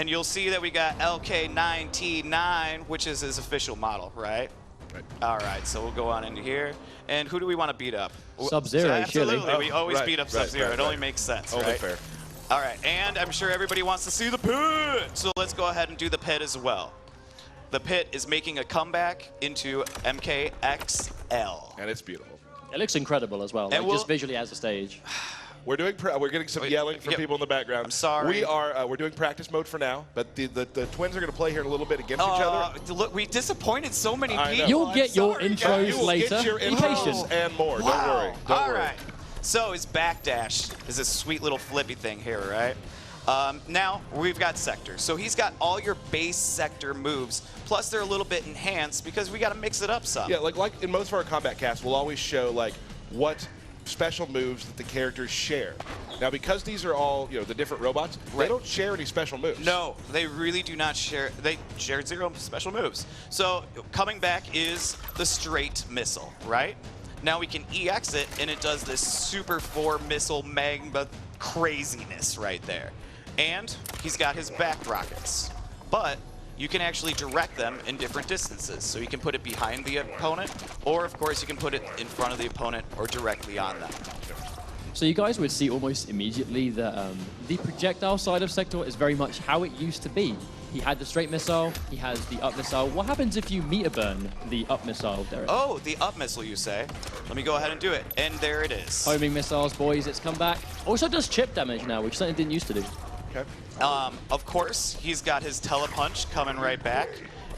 And you'll see that we got LK9T9, which is his official model, right? Right. All right, so we'll go on into here. And who do we want to beat up? Sub-Zero, Absolutely, surely. we always Right, beat up right, Sub-Zero. right, It only right. makes sense, Only right? fair. All right, and I'm sure everybody wants to see the pit. So let's go ahead and do the pit as well. The pit is making a comeback into MKXL. And it's beautiful. It looks incredible as well, like we'll- just visually as a stage. We're getting some yelling from yep. people in the background. I'm sorry. We're doing practice mode for now, but the twins are going to play here in a little bit against each other. Look, we disappointed so many I know. people. You'll I'm get your sorry, intros guys. You will later. get your Be intros patient. and more. Wow. Don't worry. Don't All worry. right. So his backdash is this sweet little flippy thing here, right? Now we've got sector. So he's got all your base sector moves, plus they're a little bit enhanced because we got to mix it up some. Yeah, like in most of our Kombat Casts, we'll always show like what special moves that the characters share. Now, because these are all the different robots, Right. they don't share any special moves. No, they really do not share. They share 0 special moves. So coming back is the straight missile, right? Now we can EX it, and it does this Super 4 missile magma craziness right there. And he's got his back rockets. But you can actually direct them in different distances. So you can put it behind the opponent, or of course you can put it in front of the opponent or directly on them. So you guys would see almost immediately that the projectile side of Sector is very much how it used to be. He had the straight missile, he has the up missile. What happens if you meter burn the up missile, Derek? Oh, the up missile, you say? Let me go ahead and do it. And there it is. Homing missiles, boys, it's come back. Also does chip damage now, which something didn't used to do. Okay. Of course, he's got his telepunch coming right back,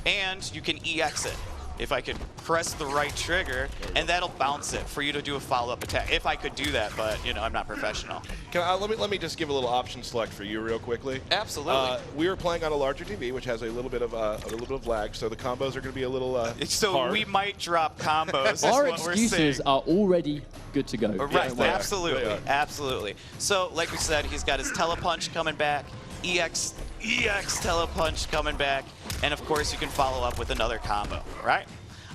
and you can EX it. If I could press the right trigger, and that'll bounce it for you to do a follow-up attack. If I could do that, but I'm not professional. Let me just give a little option select for you real quickly. Absolutely. We are playing on a larger TV, which has a little bit of lag, so the combos are going to be a little So hard. we might drop combos. is Our what we're excuses saying. are already good to go. Right, They are. absolutely, They are. absolutely. So, like we said, he's got his telepunch coming back, EX telepunch coming back, and of course you can follow up with another combo, right?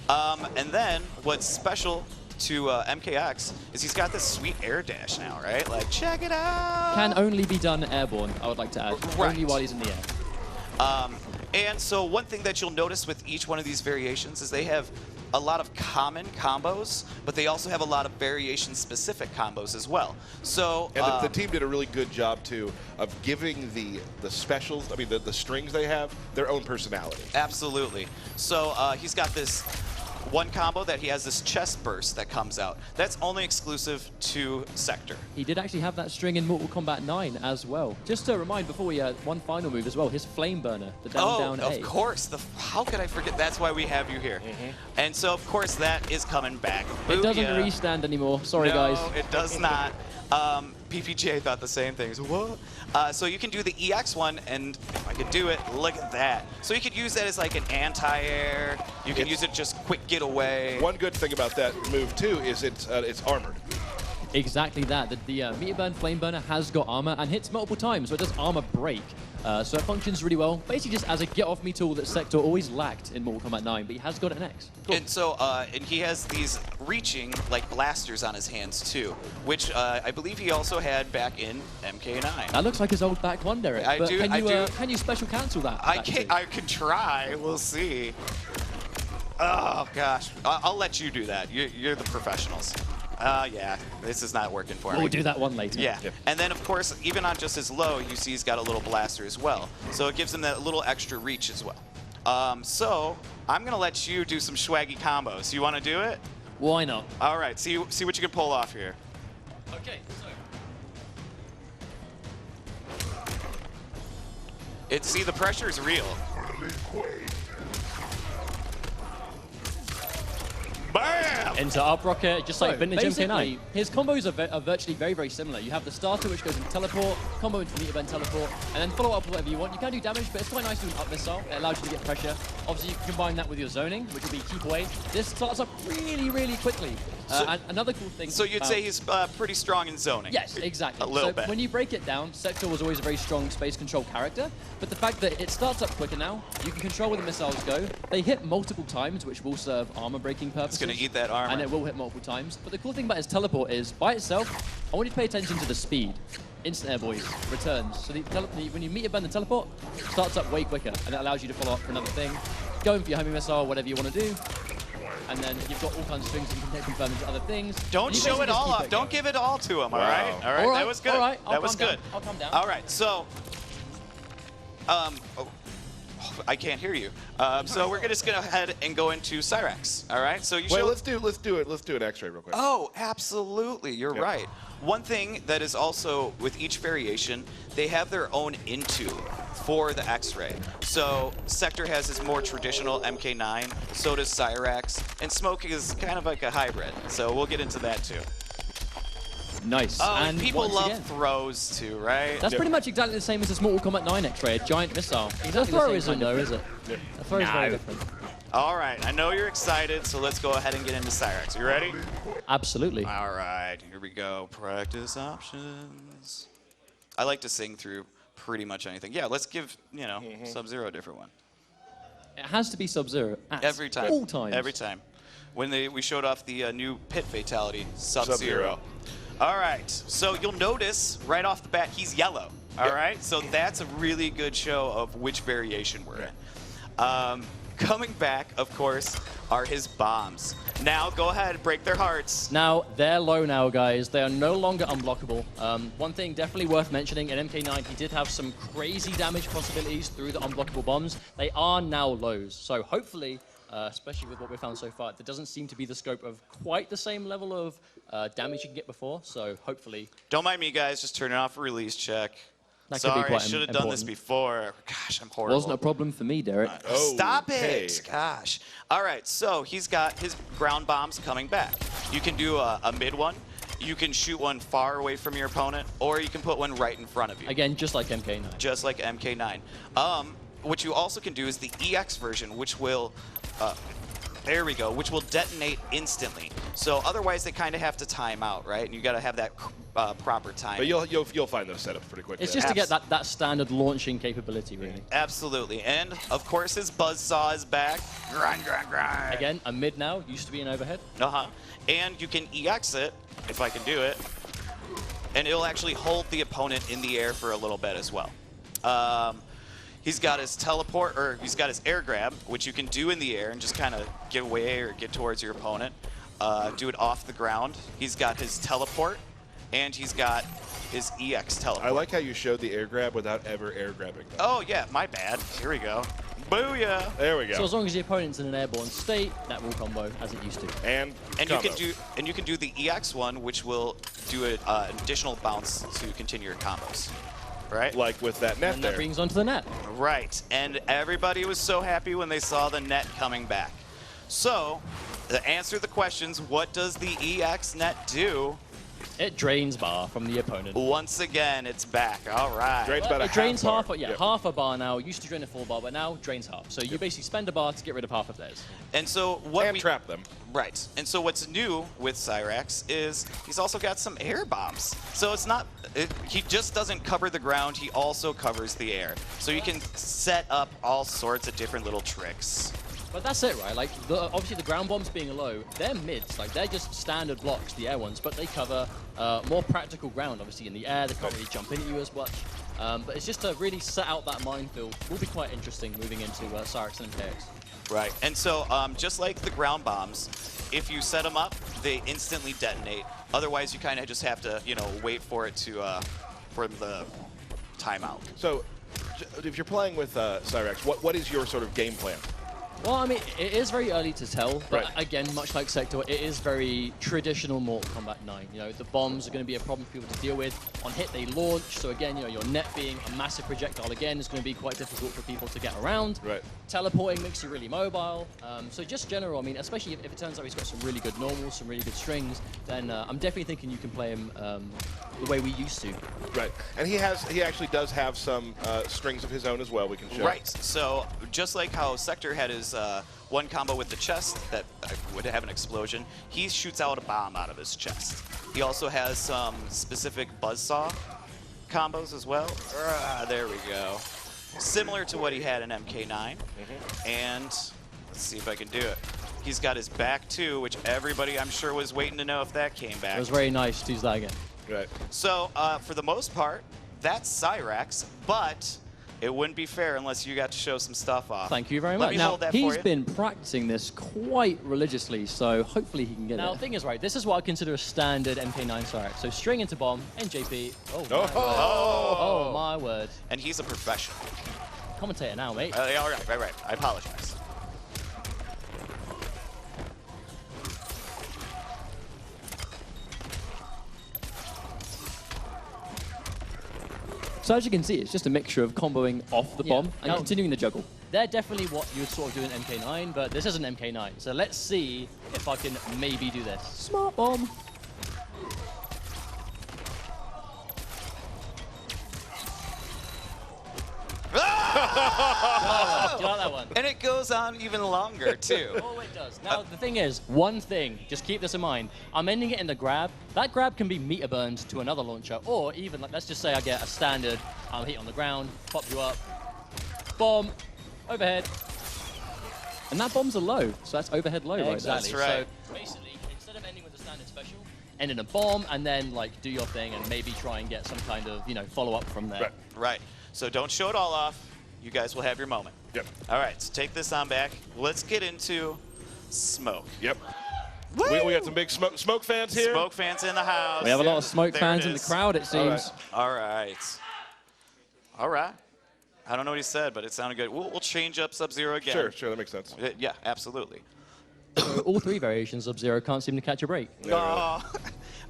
And then what's special to MKX is he's got this sweet air dash now, right? Like, check it out. Can only be done airborne, I would like to add. Right. Only while he's in the air. And so one thing that you'll notice with each one of these variations is they have a lot of common combos, but they also have a lot of variation-specific combos as well. So And the team did a really good job, too, of giving the specials, the strings they have, their own personality. Absolutely. So he's got this one combo that he has this chest burst that comes out. That's only exclusive to Sector. He did actually have that string in Mortal Kombat 9 as well. Just to remind, before we one final move as well, his flame burner, the down of A. course. How could I forget? That's why we have you here. And so, of course, that is coming back. It doesn't Booyah. restand anymore. Sorry, no, guys. it does not. PPJ thought the same thing. So what? So you can do the EX one, and if I could do it, look at that. So you could use that as like an anti-air. You can use it just quick getaway. One good thing about that move, too, is it's armored. Exactly that. The meter burn flame burner has got armor and hits multiple times, so it does armor break. So it functions really well, basically just as a get-off-me tool that Sector always lacked in Mortal Kombat 9, but he has got it in X. Cool. And so, and he has these reaching, like, blasters on his hands, too, which I believe he also had back in MK9. That looks like his old back one, Derek. I but do- can I you, do. Can you special cancel that? I can try. We'll see. Oh, gosh. I'll let you do that. You're the professionals. Yeah, this is not working for me. We'll do that one later. Yeah, Yep. and then of course, even on just his low, you see he's got a little blaster as well. So it gives him that little extra reach as well. So I'm gonna let you do some swaggy combos. You wanna do it? Why not? All right, see what you can pull off here. Okay, so. See, the pressure is real. Bam! Into up rocket, just like So, vintage basically, MK9. His combos are virtually very, very similar. You have the starter, which goes into teleport, combo into meter burn teleport, and then follow up with whatever you want. You can do damage, but it's quite nice to do an up missile. It allows you to get pressure. Obviously, you can combine that with your zoning, which will be keep away. This starts up really, really quickly. And another cool thing. So you'd say he's pretty strong in zoning? Yes, exactly. A little so bit. when you break it down, Sector was always a very strong space control character, but the fact that it starts up quicker now, you can control where the missiles go. They hit multiple times, which will serve armor breaking purposes. It's gonna eat that armor. And it will hit multiple times. But the cool thing about his teleport is, by itself, I want you to pay attention to the speed. instant air boys returns. So when you meet a bend and teleport, it starts up way quicker, and that allows you to follow up for another thing. Going for your homing missile, whatever you want to do. And then you've got all kinds of strings that you can confirm into other things. Don't show it all off. Don't give it all to him, all right? All right, that was good. All right, that was good. I'll calm down. All right, so, I can't hear you. So we're just gonna head and go into Cyrax. All right. So you Wait, show. let's do an X-ray real quick. Oh, absolutely. You're Yep. right. One thing that is also with each variation, they have their own into for the X-ray. So Sector has his more traditional MK9, so does Cyrax, and Smoke is kind of like a hybrid. So we'll get into that too. Nice. Oh, and and people once love again, throws too, right? that's pretty much exactly the same as this Mortal Kombat 9 X-ray, a giant missile. The throw isn't though, is it? Yeah. The throw is very different. All right, I know you're excited, so let's go ahead and get into Cyrax. You ready? Absolutely. All right, here we go. Practice options. I like to sing through pretty much anything. Yeah, let's give, Sub-Zero a different one. It has to be Sub-Zero at Every time. all times. Every time. When we showed off the new pit fatality, Sub-Zero. Sub-Zero. All right, so you'll notice right off the bat he's yellow. All right, so that's a really good show of which variation we're in. Coming back, of course, are his bombs. Now, go ahead, break their hearts. Now, they're low now, guys. They are no longer unblockable. One thing definitely worth mentioning, in MK9, he did have some crazy damage possibilities through the unblockable bombs. They are now lows. So hopefully, especially with what we've found so far, there doesn't seem to be the scope of quite the same level of damage you can get before. So hopefully... Don't mind me, guys. Just turning off a release check. That could be Sorry, I quite should have done this important. before. Gosh, I'm horrible. Wasn't a problem for me, Derek. Stop Okay. it! Gosh. All right, so he's got his ground bombs coming back. You can do a mid one. You can shoot one far away from your opponent, or you can put one right in front of you. Again, just like MK9. Just like MK9. What you also can do is the EX version, which will, there we go, which will detonate instantly. So otherwise, they kind of have to time out, right? And you got to have that proper time. But you'll find those setups pretty quickly. It's just to get that standard launching capability, really. Absolutely. And, of course, his buzzsaw is back. Grind, grind, grind. Again, a mid now, used to be an overhead. Uh-huh. And you can EX it, if I can do it, and it'll actually hold the opponent in the air for a little bit as well. He's got his teleport, or he's got his air grab, which you can do in the air and just kind of get away or get towards your opponent. Do it off the ground. He's got his teleport, and he's got his EX teleport. I like how you showed the air grab without ever air grabbing. Oh, yeah, my bad. Here we go. Booyah! There we go. So as long as the opponent's in an airborne state, that will combo as it used to. And you can do the EX one, which will do an additional bounce to continue your combos. Right? like with that net And there. that brings onto the net. Right, and everybody was so happy when they saw the net coming back. So, to answer the questions, what does the EX net do? It drains bar from the opponent. Once again, it's back. All right. Drains about a It drains half half, bar. Yep. half a bar now. Used to drain a full bar, but now drains half. So you basically spend a bar to get rid of half of theirs. And so what And trap them. Right. And so what's new with Cyrax is he's also got some air bombs. So it's not, he just doesn't cover the ground, he also covers the air. So you can set up all sorts of different little tricks. But that's it, right? Like, obviously the ground bombs being low, they're mids. Like, they're just standard blocks, the air ones, but they cover more practical ground, obviously, in the air. They can't really jump into you as much. But it's just to really set out that minefield. Will be quite interesting moving into Cyrax and MKX. Right. And so just like the ground bombs, if you set them up, they instantly detonate. Otherwise, you kind of just have to, wait for it to, for the timeout. So, if you're playing with Cyrax, what is your sort of game plan? Well, I mean, it is very early to tell, but Right. again, much like Sector, it is very traditional Mortal Kombat 9. The bombs are going to be a problem for people to deal with. On hit, they launch, so again, your net being a massive projectile again is going to be quite difficult for people to get around. Right. Teleporting makes you really mobile. So just general, I mean, especially if it turns out he's got some really good normals, some really good strings, then I'm definitely thinking you can play him the way we used to. Right. And he actually does have some strings of his own as well. We can show. Right. So just like how Sector had his one combo with the chest that would have an explosion, he shoots out a bomb out of his chest. He also has some specific buzzsaw combos as well. There we go. Similar to what he had in MK9. And let's see if I can do it. He's got his back too, which everybody I'm sure was waiting to know if that came back. It was very nice to use that again. Right. So for the most part, that's Cyrax, but it wouldn't be fair unless you got to show some stuff off. Thank you very Let much. me Now, hold that for he's you. been practicing this quite religiously, so hopefully he can get Now, there. the thing is, right, this is what I consider a standard MK9 Cyrax. So string into bomb, NJP. Oh, my word. Oh, my word. And he's a professional. Commentator now, mate. All right. I apologize. So as you can see, it's just a mixture of comboing off the bomb and Now, continuing the juggle. they're definitely what you would sort of do in MK9, but this isn't MK9. So let's see if I can maybe do this. Smart bomb. Do you like that one? And it goes on even longer, too. Oh, it does. Now, the thing is, one thing, just keep this in mind. I'm ending it in the grab. That grab can be meter burned to another launcher, or even, like, let's just say I get a standard, hit on the ground, pop you up, bomb, overhead. And that bomb's a low, so that's overhead low right there. Exactly. That's right. So basically, instead of ending with a standard special, end in a bomb, and then, like, do your thing and maybe try and get some kind of, follow-up from there. Right. Right. So don't show it all off. You guys will have your moment. Yep. All right, so take this on back. Let's get into Smoke. Yep. We got some big smoke fans here. Smoke fans in the house. We have a lot of smoke There fans it in the is. crowd, it seems. All right. All right. I don't know what he said, but it sounded good. We'll change up Sub-Zero again. Sure, that makes sense. Yeah, absolutely. So all three variations of Zero can't seem to catch a break. Oh.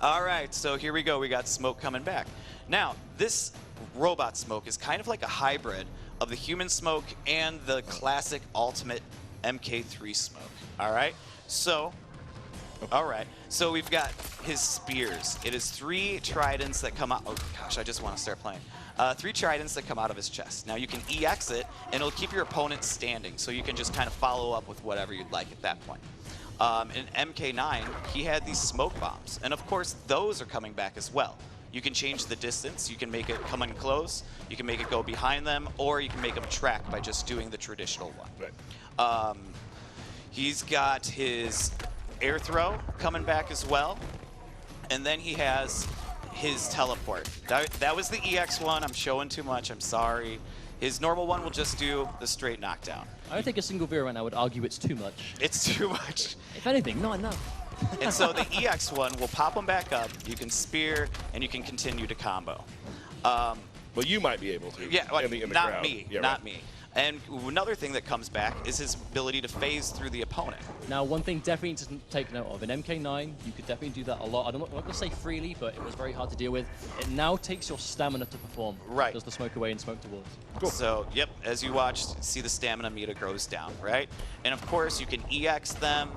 All right, so here we go. We got Smoke coming back. Now, this robot Smoke is kind of like a hybrid of the human Smoke and the classic ultimate MK3 Smoke. All right? So, we've got his spears. It is 3 tridents that come out. Oh, gosh, I just want to start playing. 3 tridents that come out of his chest. Now, you can EX it, and it'll keep your opponent standing, so you can just kind of follow up with whatever you'd like at that point. In MK9, he had these smoke bombs, and of course, those are coming back as well. You can change the distance. You can make it come in close. You can make it go behind them, or you can make them track by just doing the traditional one. Right. He's got his air throw coming back as well, and then he has his teleport. That was the EX one. I'm showing too much. I'm sorry. His normal one will just do the straight knockdown. I don't think a single viewer right now would argue it's too much. It's too much. If anything, not enough. And so the EX one will pop them back up. You can spear, and you can continue to combo. Well, you might be able to. Yeah, like, in the not crowd. me, Yeah, not right. me. And another thing that comes back is his ability to phase through the opponent. Now, one thing definitely to take note of, in MK9, you could definitely do that a lot. I'm not going to say freely, but it was very hard to deal with. It now takes your stamina to perform. Right. Does the smoke away and smoke towards. Cool. So, yep, as you watch, see the stamina meter goes down, right? And of course, you can EX them,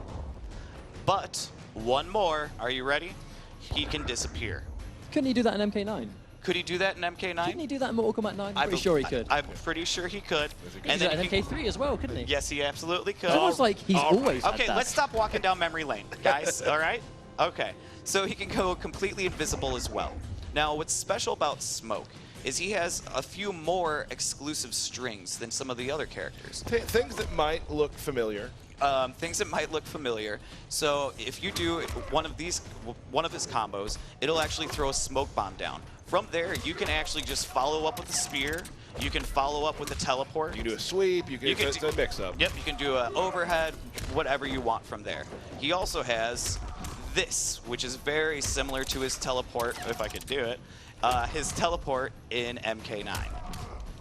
but one more, are you ready? He can disappear. Couldn't he do that in MK9? Could he do that in MK9? Didn't he do that in Mortal Kombat 9? I'm pretty sure he could. I'm pretty sure he could. He could do that in MK3 as well, couldn't he? Yes, he absolutely could. It's almost like he's always had Okay, that. let's stop walking down memory lane, guys, all right? Okay, so he can go completely invisible as well. Now, what's special about Smoke is he has a few more exclusive strings than some of the other characters. Things that might look familiar. Things that might look familiar. So if you do one of his combos, it'll actually throw a smoke bomb down. From there, you can actually just follow up with a spear. You can follow up with a teleport. You can do a sweep. It's a mix-up. Yep, you can do an overhead, whatever you want from there. He also has this, which is very similar to his teleport, if I could do it, his teleport in MK9.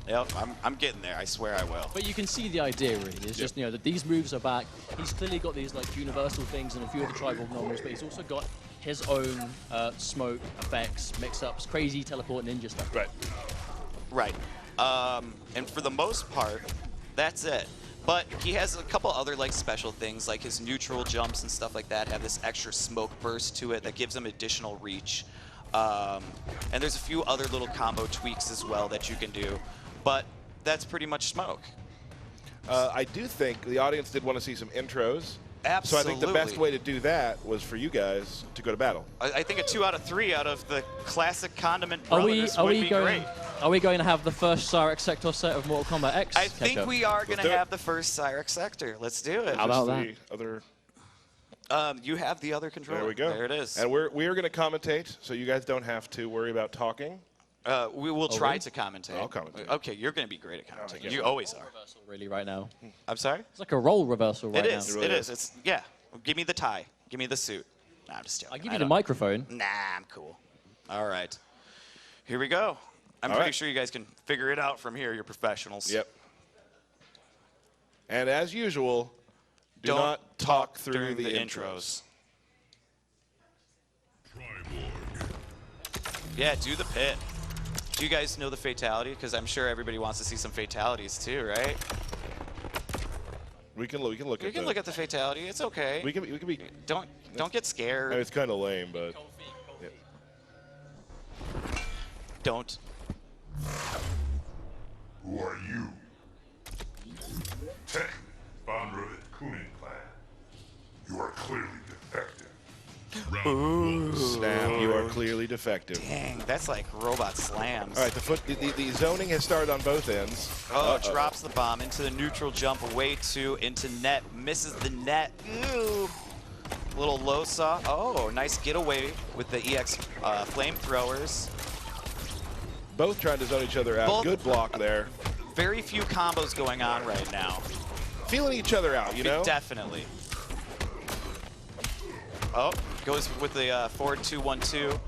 Yep, I'm getting there. I swear I will. But you can see the idea, really. It's just, that these moves are back. He's clearly got these, like, universal things and a few of the Triborg normals, but he's also got his own smoke effects, mix-ups, crazy teleport ninja stuff. Right. Right. And for the most part, that's it. But he has a couple other like special things, like his neutral jumps and stuff like that have this extra smoke burst to it that gives him additional reach. And there's a few other little combo tweaks as well that you can do. But that's pretty much Smoke. I do think the audience did want to see some intros. Absolutely. So I think the best way to do that was for you guys to go to battle. I think a 2 out of 3 out of the classic Condiment Are Brothers we would be going? great. Are we going to have the first Cyrax Sector set of Mortal Kombat X? I think Ketchup? we are going Let's to do it. have the first Cyrax Sector. Let's do it. How about Just that? the other You have the other controller. There we go. There it is. And we are going to commentate, so you guys don't have to worry about talking. We will try to commentate. I'll commentate. Okay, you're going to be great at commentating. guess You so. always are. Reversal really right now. I'm sorry? It's like a role reversal right It now. is. really It is. is. It's yeah. Give me the tie. Give me the suit. Nah, I'm just joking. I'll give I you the don't- microphone. Nah, I'm cool. All right. Here we go. I'm All pretty right. sure you guys can figure it out from here. You're professionals. Yep. And as usual, do Don't not talk through during the intros. Yeah, do the pit. Do you guys know the fatality? Because I'm sure everybody wants to see some fatalities too, right? We can look We at can look at the fatality. It's okay. we can be. Don't get scared. I mean, it's kind of lame, but Don't. Who are you? Tech, founder of the Kunin clan. You are clearly defective. snap. You are clearly defective. Dang, that's like robot slams. All right, the zoning has started on both ends. Oh, drops the bomb into the neutral jump, away two, into net, misses the net. Ooh. Little low saw. Oh, nice getaway with the EX flamethrowers. Both trying to zone each other out. Both- Good block there. Very few combos going on right now. Feeling each other out, you know? Definitely. Oh, goes with the forward 2-1-2.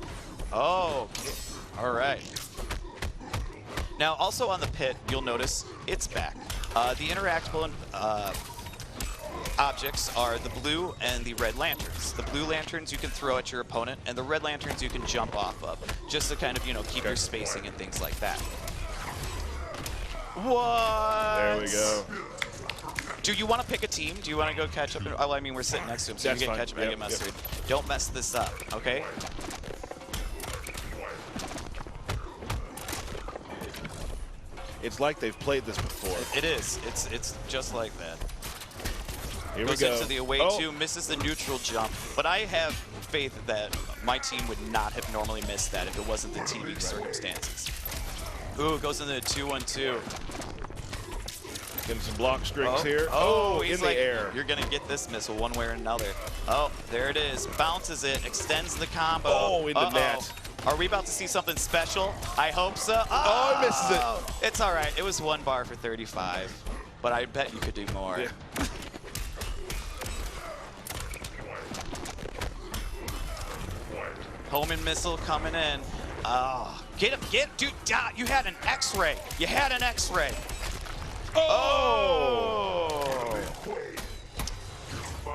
Oh, okay. All right. Now, also on the pit, you'll notice it's back. The interactable objects are the blue and the red lanterns. The blue lanterns you can throw at your opponent, and the red lanterns you can jump off of, just to kind of, you know, keep your spacing and things like that. What? There we go. Do you want to pick a team? Do you want to go Ketchup? Oh, I mean, we're sitting next to him, so That's you get fine. Ketchup and I Yep, get yep. Mustard. Don't mess this up, okay? It's like they've played this before. It is. It's just like that. Here we Goes go. into the away Oh, two, misses the neutral jump. But I have faith that my team would not have normally missed that if it wasn't the TV circumstances. Ooh, goes into the 2-1-2. Getting some block strings here. Oh, in he's the like, air. you're gonna get this missile one way or another. Oh, there it is. Bounces it, extends the combo. Oh, into net. Are we about to see something special? I hope so. Oh, he misses it. It's all right. It was 1 bar for 35, but I bet you could do more. Yeah. Homing missile coming in. Oh, get him, dude. You had an X-ray. You had an X-ray. Oh.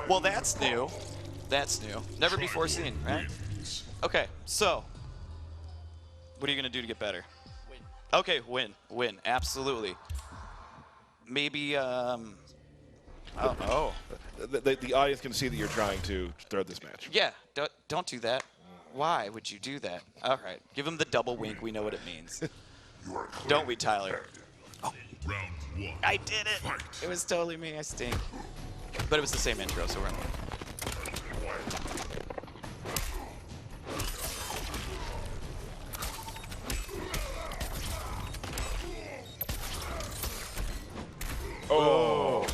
Well, that's new. That's new. Never before seen, right? Okay, so what are you gonna do to get better? Win. Okay, win, absolutely. Maybe, oh. The audience can see that you're trying to throw this match. Yeah, don't do that. Why would you do that? All right, give him the double wink. We know what it means. Don't we, Tyler? Oh, Round one. I did it. It was totally me. I stink. But it was the same intro, so we're in. Oh.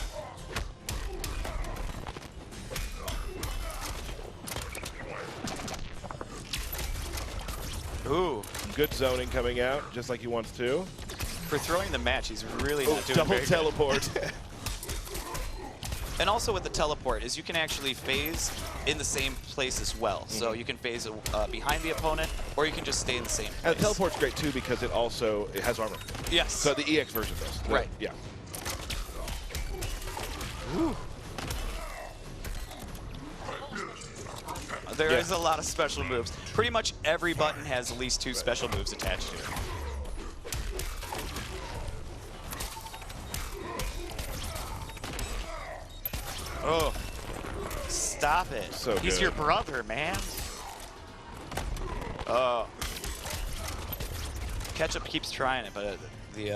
Ooh. Good zoning coming out, just like he wants to. For throwing the match, he's really not doing Double very good. teleport. And also with the teleport is you can actually phase in the same place as well. So you can phase behind the opponent, or you can just stay in the same place. And the teleport's great too because it has armor. Yes. So the EX version does. Right. Yeah. There Yeah. is a lot of special moves. Pretty much every button has at least 2 special moves attached to it. Oh, stop it. So He's good. your brother, man. Oh. Ketchup keeps trying it, but the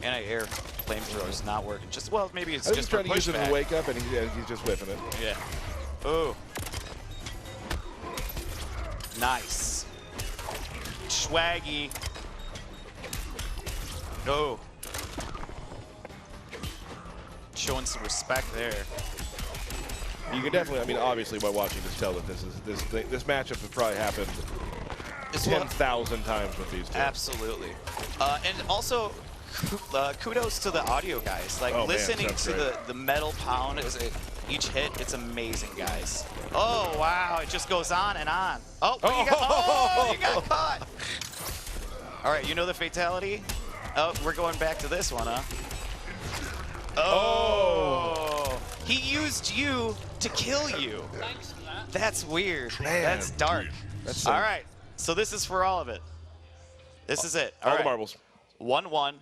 anti-air flamethrower is not working. Just, well, maybe it's I think just he's trying to use it pushback. to wake up, and he's just whipping it. Yeah. Oh. Nice. Swaggy. Oh. Showing some respect there. You can definitely, I mean, obviously by watching just tell that this matchup has probably happened 10,000 times with these two. Absolutely. And also, kudos to the audio guys. Like, listening to the metal pound as each hit, it's amazing, guys. Oh, wow, it just goes on and on. Oh, you got caught. All right, you know the fatality? Oh, we're going back to this one, huh? Oh. He used you to kill you. Thanks for that. That's weird. Man, That's dark. That's all right, so this is for all of it. This is it. All the marbles. 1-1.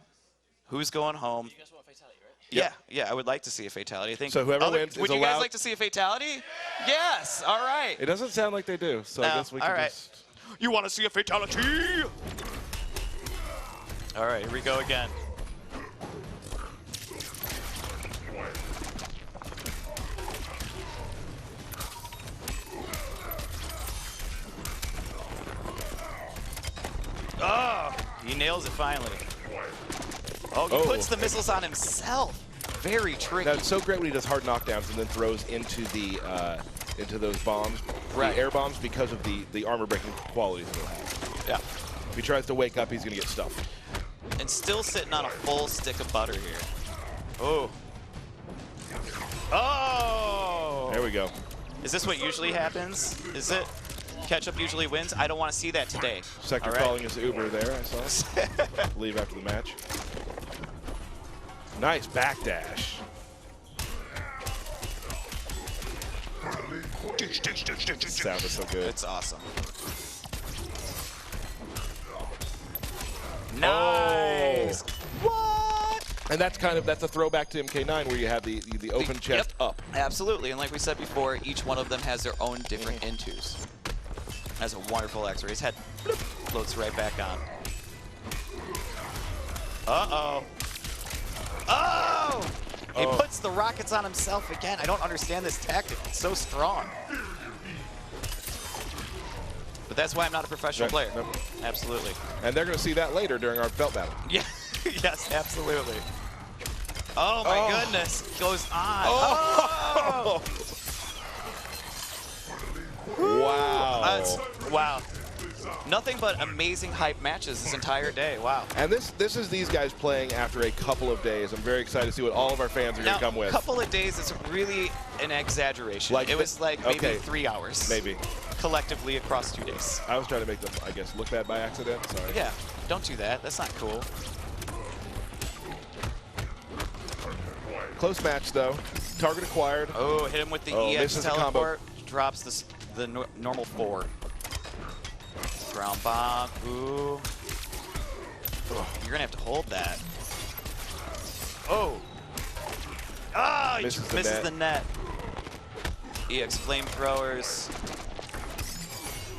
Who's going home? You guys want a fatality, right? Yeah, I would like to see a fatality. I think. So whoever wins would is you guys allowed- like to see a fatality? Yes. All right. It doesn't sound like they do, so I guess we can just... You want to see a fatality? All right, here we go again. Oh, he nails it finally. Oh, he puts the missiles on himself. Very tricky. Now, it's so great when he does hard knockdowns and then throws into the into those bombs, the air bombs, because of the armor breaking qualities that he'll have. Yeah. If he tries to wake up, he's gonna get stuffed. And still sitting on a full stick of butter here. Oh. Oh! There we go. Is this what usually happens? Is it? Ketchup usually wins? I don't want to see that today. Sector calling his Uber there, I saw. Leave after the match. Nice backdash. Sound is so good. It's awesome. Nice. What? And that's a throwback to MK9 where you have the open chest up. Absolutely, and like we said before, each one of them has their own different intos. That's a wonderful X-ray. His head floats right back on. Uh-oh. Oh! He puts the rockets on himself again. I don't understand this tactic. It's so strong. But that's why I'm not a professional player. Nope. Absolutely. And they're going to see that later during our belt battle. Yeah. Yes, absolutely. Oh my goodness. Goes on. Oh! Wow. Wow. Nothing but amazing hype matches this entire day. Wow. And this is these guys playing after a couple of days. I'm very excited to see what all of our fans are going to come with. A couple of days is really an exaggeration. It was like maybe 3 hours. Maybe. Collectively across 2 days. I was trying to make them, I guess, look bad by accident. Sorry. Yeah. Don't do that. That's not cool. Close match, though. Target acquired. Oh, hit him with the EX teleport. Drops the normal 4. Ground bomb. Ooh. You're going to have to hold that. Oh. Ah, he misses the net. EX flamethrowers.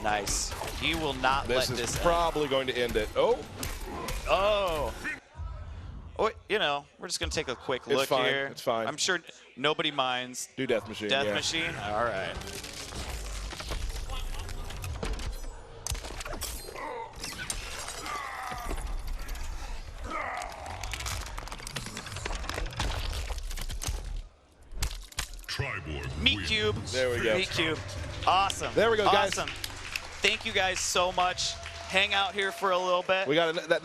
Nice. He will not let this end. This is probably going to end it. Oh. Oh. Oh, you know, we're just going to take a quick look here. It's fine. I'm sure nobody minds. Do Death Machine. Death Machine? All right. Triborg Meat wins. Cube. There we go. Meat Cube. Awesome. There we go, guys. Awesome. Thank you guys so much. Hang out here for a little bit. We got that